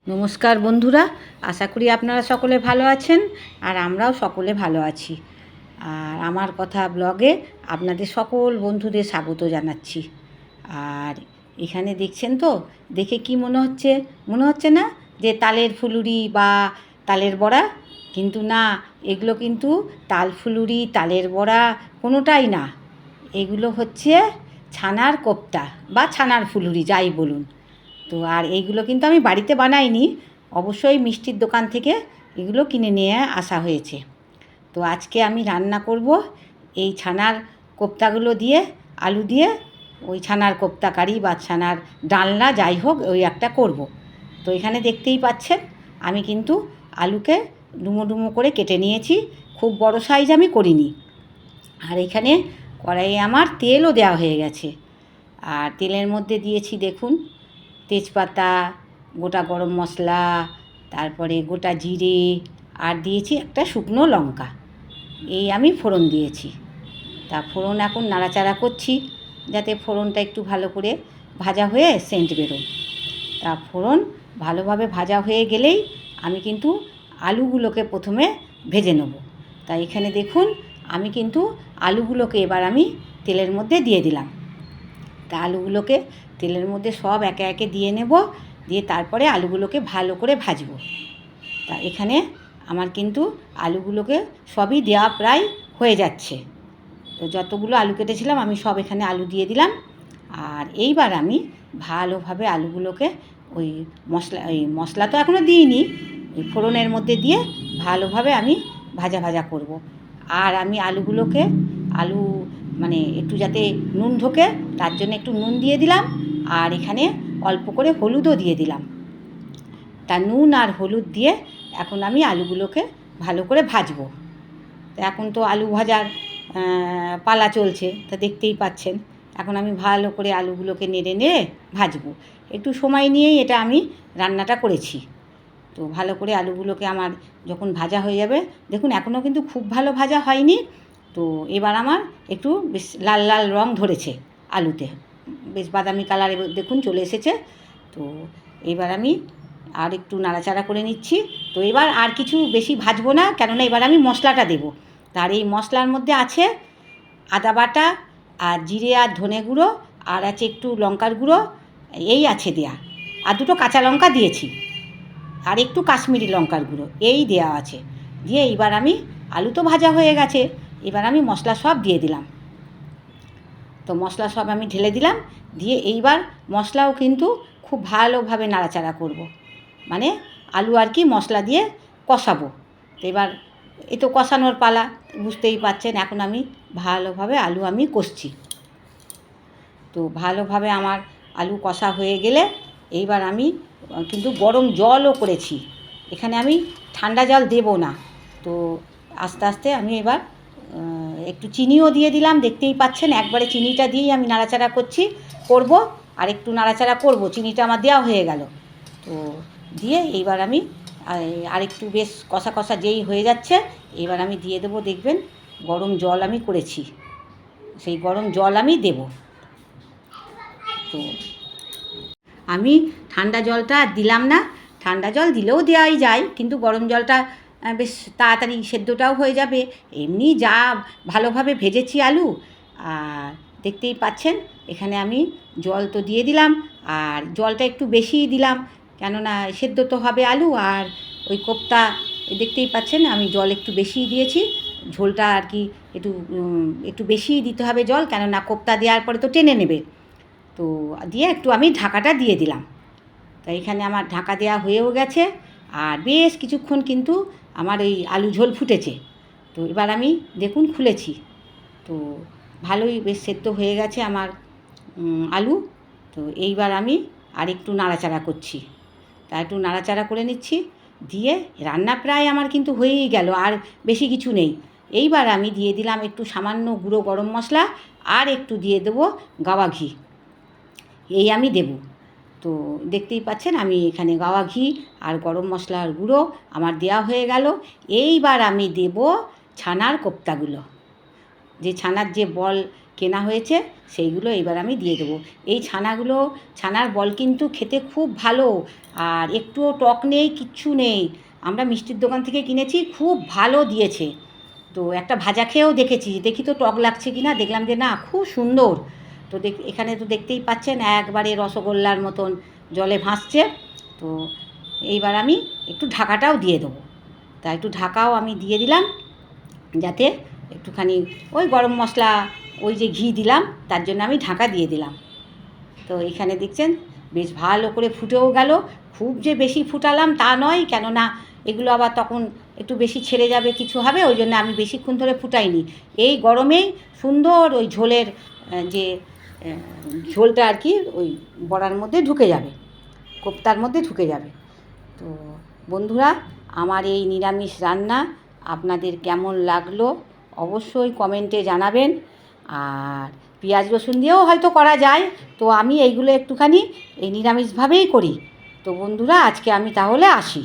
নমস্কার বন্ধুরা, আশা করি আপনারা সকলে ভালো আছেন আর আমরাও সকলে ভালো আছি। আর আমার কথা ব্লগে আপনাদের সকল বন্ধুদের স্বাগত জানাচ্ছি। আর এখানে দেখছেন তো, দেখে কি মনে হচ্ছে না যে তালের ফুলুরি বা তালের বড়া? কিন্তু না, এগুলো কিন্তু তাল ফুলুরি, তালের বড়া কোনোটাই না। এগুলো হচ্ছে ছানার কোপ্তা বা ছানার ফুলুরি, যাই বলুন। তো আর এইগুলো কিন্তু আমি বাড়িতে বানাইনি, অবশ্যই মিষ্টির দোকান থেকে এগুলো কিনে নিয়ে আসা হয়েছে। তো আজকে আমি রান্না করব এই ছানার কোপ্তাগুলো দিয়ে, আলু দিয়ে ওই ছানার কোপ্তা কারি বা ছানার ডালনা যাই হোক, ওই একটা করব। তো এখানে দেখতেই পাচ্ছেন আমি কিন্তু আলুকে ডুমো ডুমো করে কেটে নিয়েছি, খুব বড় সাইজ আমি করিনি। আর এখানে কড়াইয়ে আমার তেলও দেওয়া হয়ে গেছে। আর তেলের মধ্যে দিয়েছি দেখুন তেজপাতা, গোটা গরম মশলা, তারপরে গোটা জিরে, আর দিয়েছি একটা শুকনো লঙ্কা। এই আমি ফোড়ন দিয়েছি। তা ফোড়ন এখন নাড়াচাড়া করছি যাতে ফোড়নটা একটু ভালো করে ভাজা হয়ে সেন্ট বেরোয়। তা ফোড়ন ভালোভাবে ভাজা হয়ে গেলেই আমি কিন্তু আলুগুলোকে প্রথমে ভেজে নেব। তাই এখানে দেখুন আমি কিন্তু আলুগুলোকে এবার আমি তেলের মধ্যে দিয়ে দিলাম। তা আলুগুলোকে তেলের মধ্যে সব একে একে দিয়ে নেব, দিয়ে তারপরে আলুগুলোকে ভালো করে ভাজবো। তা এখানে আমার কিন্তু আলুগুলোকে সবই দেওয়া প্রায় হয়ে যাচ্ছে। তো যতগুলো আলু কেটেছিলাম আমি সব এখানে আলু দিয়ে দিলাম। আর এইবার আমি ভালোভাবে আলুগুলোকে ওই মশলা তো এখনও দিইনি, ওই ফোড়নের মধ্যে দিয়ে ভালোভাবে আমি ভাজা ভাজা করব। আর আমি আলুগুলোকে আলু মানে একটু যাতে নুন ঢোকে তার জন্য একটু নুন দিয়ে দিলাম। আর এখানে অল্প করে হলুদও দিয়ে দিলাম। তা নুন আর হলুদ দিয়ে এখন আমি আলুগুলোকে ভালো করে ভাজবো। তো এখন তো আলু ভাজার পালা চলছে, তা দেখতেই পাচ্ছেন। এখন আমি ভালো করে আলুগুলোকে নেড়ে নেড়ে ভাজবো। একটু সময় নিয়েই এটা আমি রান্নাটা করেছি। তো ভালো করে আলুগুলোকে আমার যখন ভাজা হয়ে যাবে, দেখুন এখনও কিন্তু খুব ভালো ভাজা হয়নি। তো এবার আমার একটু বেশ লাল লাল রং ধরেছে আলুতে, বেশ বাদামি কালার দেখুন চলে এসেছে। তো এবার আমি আর একটু নাড়াচাড়া করে নিচ্ছি। তো এবার আর কিছু বেশি ভাজবো না, কেননা এবার আমি মশলাটা দেবো। তার এই মশলার মধ্যে আছে আদা বাটা, আর জিরে আর ধনে গুঁড়ো, আর আছে একটু লঙ্কার গুঁড়ো, এই আছে দেয়া। আর দুটো কাঁচা লঙ্কা দিয়েছি, আর একটু কাশ্মীরি লঙ্কার গুঁড়ো এই দেওয়া আছে। দিয়ে এইবার আমি আলু তো ভাজা হয়ে গেছে, এবার আমি মশলা সব দিয়ে দিলাম। তো মশলা সব আমি ঢেলে দিলাম, দিয়ে এইবার মশলাও কিন্তু খুব ভালোভাবে নাড়াচাড়া করব। মানে আলু আর কি মশলা দিয়ে কষাবো। তো এবার এ তো কষানোর পালা, বুঝতেই পারছেন। এখন আমি ভালোভাবে আলু আমি কষছি। তো ভালোভাবে আমার আলু কষা হয়ে গেলে এইবার আমি কিন্তু গরম জলও করেছি। এখানে আমি ঠান্ডা জল দেব না। তো আস্তে আস্তে আমি এবার একটু চিনিও দিয়ে দিলাম, দেখতেই পাচ্ছেন। একবারে চিনিটা দিয়েই আমি নাড়াচাড়া করব। আর একটু নাড়াচাড়া করব, চিনিটা আমার দেওয়া হয়ে গেল। তো দিয়ে এইবার আমি আরেকটু বেশ কষা কষা যেই হয়ে যাচ্ছে, এবার আমি দিয়ে দেবো, দেখবেন গরম জল আমি করেছি, সেই গরম জল আমি দেব। তো আমি ঠান্ডা জলটা দিলাম না, ঠান্ডা জল দিলেও দেওয়াই যায়, কিন্তু গরম জলটা বেশ তাড়াতাড়ি সেদ্ধটাও হয়ে যাবে। এমনি যা ভালোভাবে ভেজেছি আলু, আর দেখতেই পাচ্ছেন এখানে আমি জল তো দিয়ে দিলাম, আর জলটা একটু বেশিই দিলাম, কেননা সেদ্ধ তো হবে আলু। আর ওই কোপ্তা দেখতেই পাচ্ছেন আমি জল একটু বেশিই দিয়েছি। ঝোলটা আর কি একটু বেশিই দিতে হবে জল, কেননা কোপ্তা দেওয়ার পরে তো টেনে নেবে। তো দিয়ে একটু আমি ঢাকাটা দিয়ে দিলাম। তো এখানে আমার ঢাকা দেওয়া হয়েও গেছে, আর বেশ কিছুক্ষণ কিন্তু আমার এই আলু ঝোল ফুটেছে। তো এবার আমি দেখুন খুলেছি, তো ভালোই বেশ সেদ্ধ হয়ে গেছে আমার আলু। তো এইবার আমি আর একটু নাড়াচাড়া করছি, তা একটু নাড়াচাড়া করে নিচ্ছি। দিয়ে রান্না প্রায় আমার কিন্তু হয়েই গেল, আর বেশি কিছু নেই। এইবার আমি দিয়ে দিলাম একটু সামান্য গুঁড়ো গরম মশলা, আর একটু দিয়ে দেবো গাওয়া ঘি, এই আমি দেব। তো দেখতেই পাচ্ছেন আমি এখানে গাওয়া ঘি আর গরম মশলার গুঁড়ো আমার দেওয়া হয়ে গেল। এইবার আমি দেব ছানার কোপ্তাগুলো, যে ছানার যে বল কেনা হয়েছে সেইগুলো এবার আমি দিয়ে দেবো। এই ছানার বল কিন্তু খেতে খুব ভালো, আর একটুও টক নেই, কিচ্ছু নেই। আমরা মিষ্টির দোকান থেকে কিনেছি, খুব ভালো দিয়েছে। তো একটা ভাজা খেয়েও দেখেছি, দেখি তো টক লাগছে কি না, দেখলাম যে না, খুব সুন্দর। তো এখানে তো দেখতেই পাচ্ছেন একবারে রসগোল্লার মতন জলে ভাসছে। তো এইবার আমি একটু ঢাকাটাও দিয়ে দেবো। তা একটু ঢাকাও আমি দিয়ে দিলাম, যাতে একটুখানি ওই গরম মশলা, ওই যে ঘি দিলাম, তার জন্য আমি ঢাকা দিয়ে দিলাম। তো এখানে দেখছেন বেশ ভালো করে ফুটেও গেল। খুব যে বেশি ফুটালাম তা নয়, কেননা এগুলো আবার তখন একটু বেশি ছেড়ে যাবে, কিছু হবে, ওই জন্য আমি বেশিক্ষণ ধরে ফুটাইনি। এই গরমেই সুন্দর ওই ঝোলের যে ঝোলটা আর কি ওই বড়ার মধ্যে ঢুকে যাবে, কোপ্তার মধ্যে ঢুকে যাবে। তো বন্ধুরা, আমার এই নিরামিষ রান্না আপনাদের কেমন লাগলো অবশ্যই কমেন্টে জানাবেন। আর পেঁয়াজ রসুন দিয়েও হয়তো করা যায়, তো আমি এইগুলো একটুখানি এই নিরামিষভাবেই করি। তো বন্ধুরা, আজকে আমি তাহলে আসি।